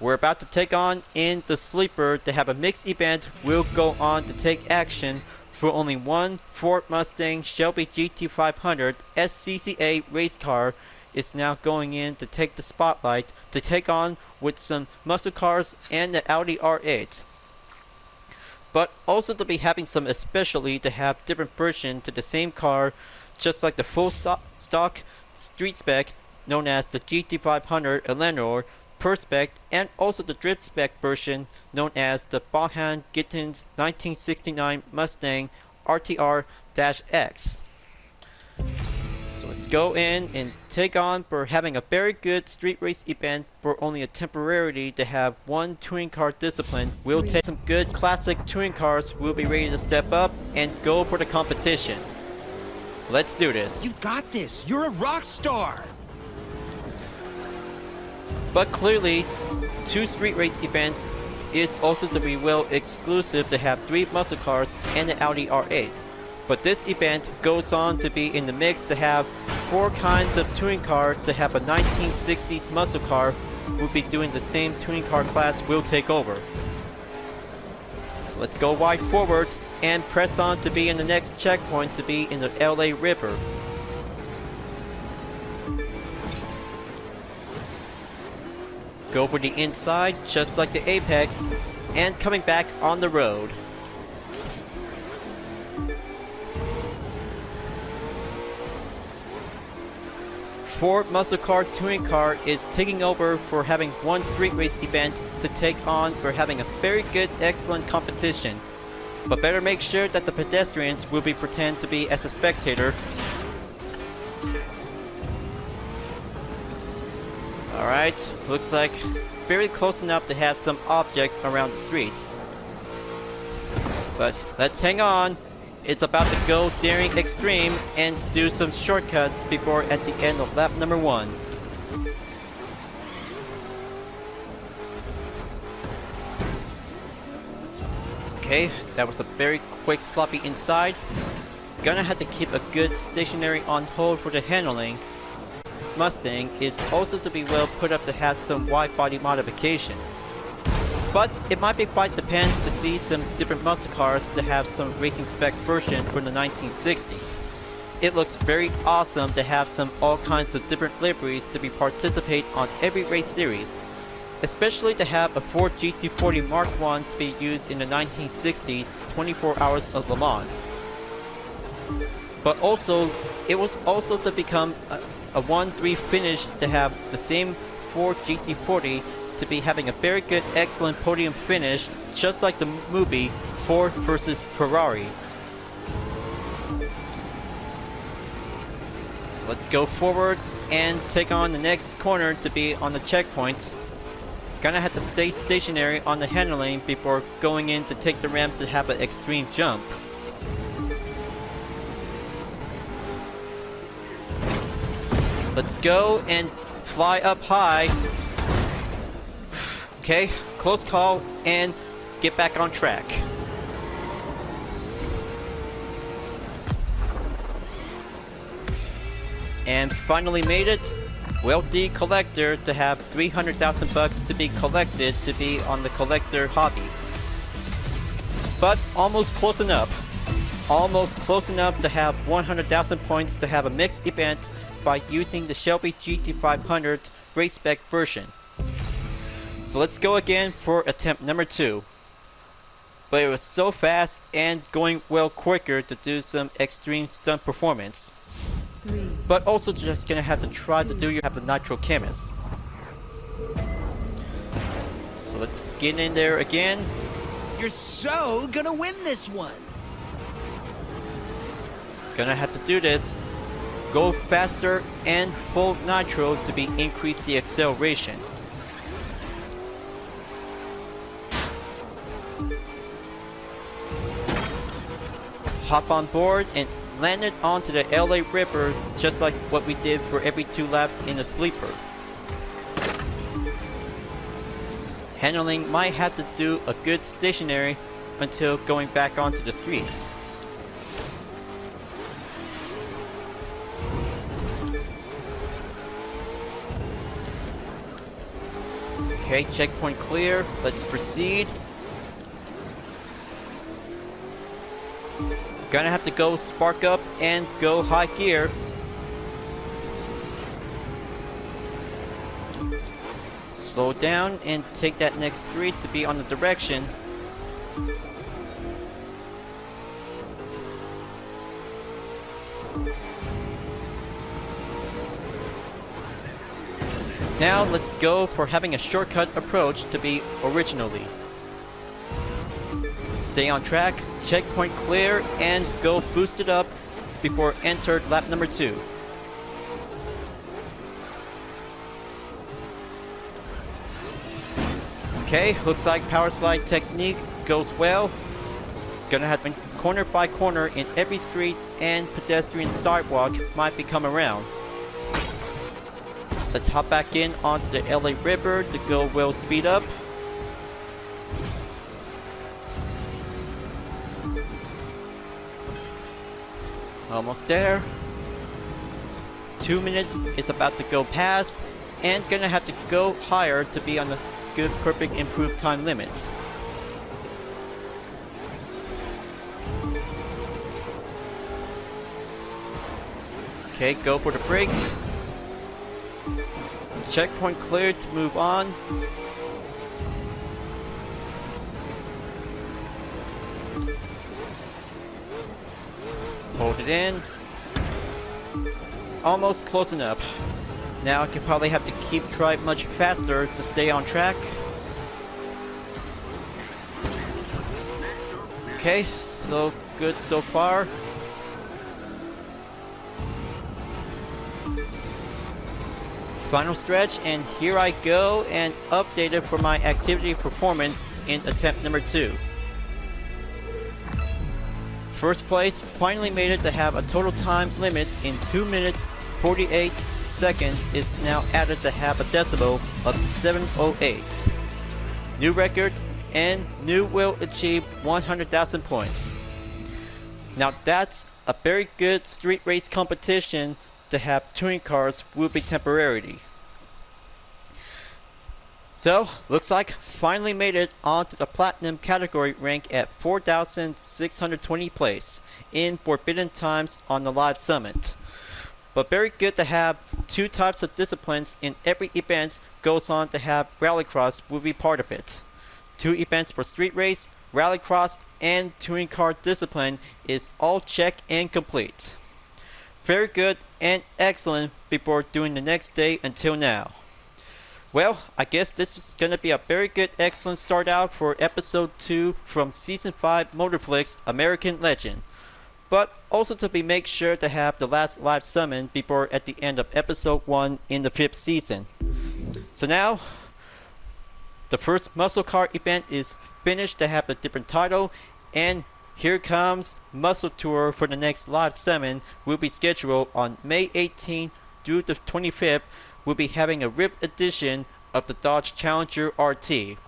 we're about to take on in the sleeper to have a mixed event. We'll go on to take action for only one Ford Mustang Shelby GT500 SCCA race car is now going in to take the spotlight to take on with some muscle cars and the Audi R8. But also to be having some especially to have different version to the same car, just like the full stock street spec known as the GT500 Eleanor per spec, and also the drift spec version known as the Bonham Gittins 1969 Mustang RTR-X. So let's go in and take on for having a very good street race event for only a temporarily to have one touring car discipline. We'll take some good classic touring cars. We'll be ready to step up and go for the competition. Let's do this. You've got this. You're a rock star. But clearly, 2 street race events is also to be well exclusive to have 3 muscle cars and the Audi R8. But this event goes on to be in the mix to have 4 kinds of touring car to have a 1960s muscle car. We'll be doing the same touring car class will take over. So let's go wide forward and press on to be in the next checkpoint to be in the LA River. Go for the inside just like the Apex and coming back on the road. Ford Muscle Car Touring Car is taking over for having one street race event to take on for having a very good, excellent competition. But better make sure that the pedestrians will be pretend to be as a spectator. Alright, looks like very close enough to have some objects around the streets. But let's hang on. It's about to go daring extreme and do some shortcuts before at the end of lap number 1. Okay, that was a very quick sloppy inside. Gonna have to keep a good stationary on hold for the handling. Mustang is also to be well put up to have some wide body modification. But it might be quite depends to see some different muscle cars to have some racing spec version from the 1960s. It looks very awesome to have some all kinds of different liveries to be participate on every race series, especially to have a Ford GT40 Mark I to be used in the 1960s 24 Hours of Le Mans. But also, it was also to become a 1-3 finish to have the same Ford GT40 to be having a very good, excellent podium finish, just like the movie Ford vs. Ferrari. So let's go forward and take on the next corner to be on the checkpoint. Gonna have to stay stationary on the handling before going in to take the ramp to have an extreme jump. Let's go and fly up high. Okay, close call and get back on track. And finally made it. Wealthy collector to have 300,000 bucks to be collected to be on the collector hobby. But almost close enough. Almost close enough to have 100,000 points to have a mixed event by using the Shelby GT500 race spec version. So let's go again for attempt number 2. But it was so fast and going well quicker to do some extreme stunt performance. 3, But also just gonna have to try to do you have the Nitro Chemist. So let's get in there again. You're so gonna win this one. Gonna have to do this. Go faster and full nitro to be increase the acceleration. Hop on board and landed onto the LA Ripper just like what we did for every 2 laps in the sleeper. Handling might have to do a good stationary until going back onto the streets. Okay, checkpoint clear. Let's proceed. Gonna have to go spark up and go high gear. Slow down and take that next street to be on the direction. Now let's go for having a shortcut approach to be originally. Stay on track, checkpoint clear, and go boost it up before enter lap number 2. Okay, looks like power slide technique goes well. Gonna have to corner by corner in every street and pedestrian sidewalk might be come around. Let's hop back in onto the LA River to go well speed up. Almost there. 2 minutes is about to go past and gonna have to go higher to be on the good perfect improved time limit. Okay, go for the break. Checkpoint cleared to move on. Hold it in. Almost close enough. Now I can probably have to keep trying much faster to stay on track. Okay, so good so far. Final stretch, and here I go and updated for my activity performance in attempt number 2. First place finally made it to have a total time limit in 2 minutes 48 seconds is now added to have a decibel of 708. New record and new will achieve 100,000 points. Now that's a very good street race competition. To have touring cars will be temporary. So, looks like finally made it onto the Platinum category rank at 4,620 place in Forbidden Times on the Live Summit. But very good to have two types of disciplines in every event goes on to have Rallycross will be part of it. Two events for street race, Rallycross, and touring car discipline is all check and complete. Very good and excellent before doing the next day until now. Well, I guess this is going to be a very good, excellent start out for episode 2 from season 5 Motorflix American Legend. But also to be make sure to have the last live summon before at the end of episode 1 in the 5th season. So now, the first muscle car event is finished to have a different title, and here comes Muscle Tour for the next live summon will be scheduled on May 18th through the 25th. We'll be having a ripped edition of the Dodge Challenger RT.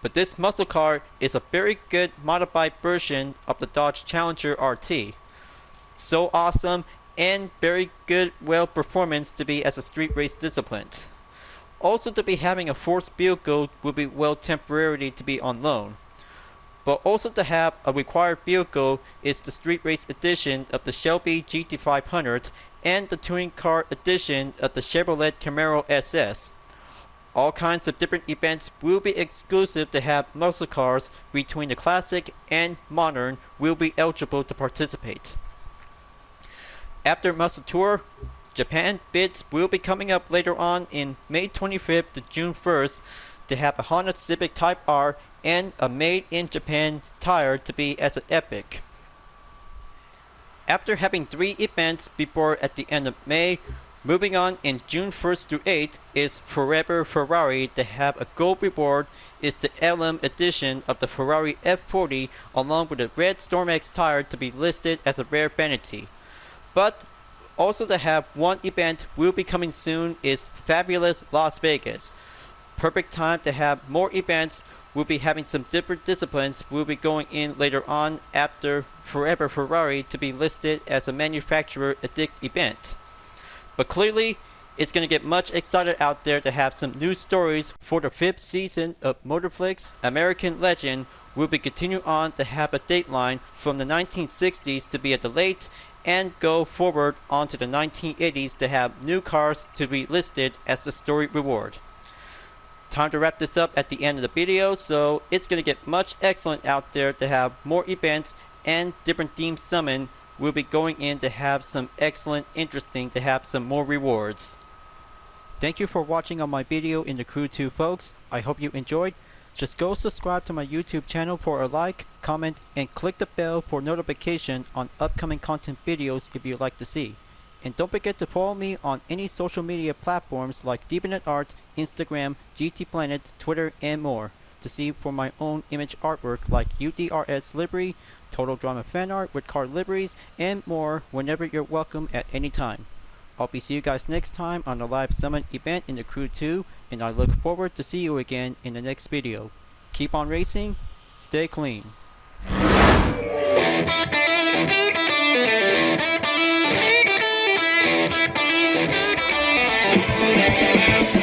But this muscle car is a very good modified version of the Dodge Challenger RT. So awesome and very good performance to be as a street race discipline. Also to be having a forced vehicle will be temporarily to be on loan. But also to have a required vehicle is the street race edition of the Shelby GT500 and the touring car edition of the Chevrolet Camaro SS. All kinds of different events will be exclusive to have muscle cars between the classic and modern will be eligible to participate. After Muscle Tour, Japan bids will be coming up later on in May 25th to June 1st to have a Honda Civic Type R and a made in Japan tire to be as an epic. After having 3 events before at the end of May, moving on in June 1st through 8th is Forever Ferrari to have a gold reward is the LM edition of the Ferrari F40 along with the red Storm X tire to be listed as a rare vanity. But also to have one event will be coming soon is Fabulous Las Vegas. Perfect time to have more events. We'll be having some different disciplines will be going in later on after Forever Ferrari to be listed as a manufacturer addict event. But clearly, it's going to get much excited out there to have some new stories for the 5th season of Motorflix American Legend. We'll be continue on to have a dateline from the 1960s to be at the late and go forward onto the 1980s to have new cars to be listed as the story reward. Time to wrap this up at the end of the video, so it's going to get much excellent out there to have more events and different themed summon. We'll be going in to have some excellent, interesting, to have some more rewards. Thank you for watching on my video in the Crew 2 folks. I hope you enjoyed. Just go subscribe to my YouTube channel for a like, comment, and click the bell for notification on upcoming content videos if you'd like to see. And don't forget to follow me on any social media platforms like Deviant Art, Instagram, GT Planet, Twitter, and more to see for my own image artwork like UDRS livery, Total Drama fan art with car liveries, and more whenever you're welcome at any time. I'll be see you guys next time on the live summit event in the Crew 2, and I look forward to see you again in the next video. Keep on racing, stay clean. Yeah.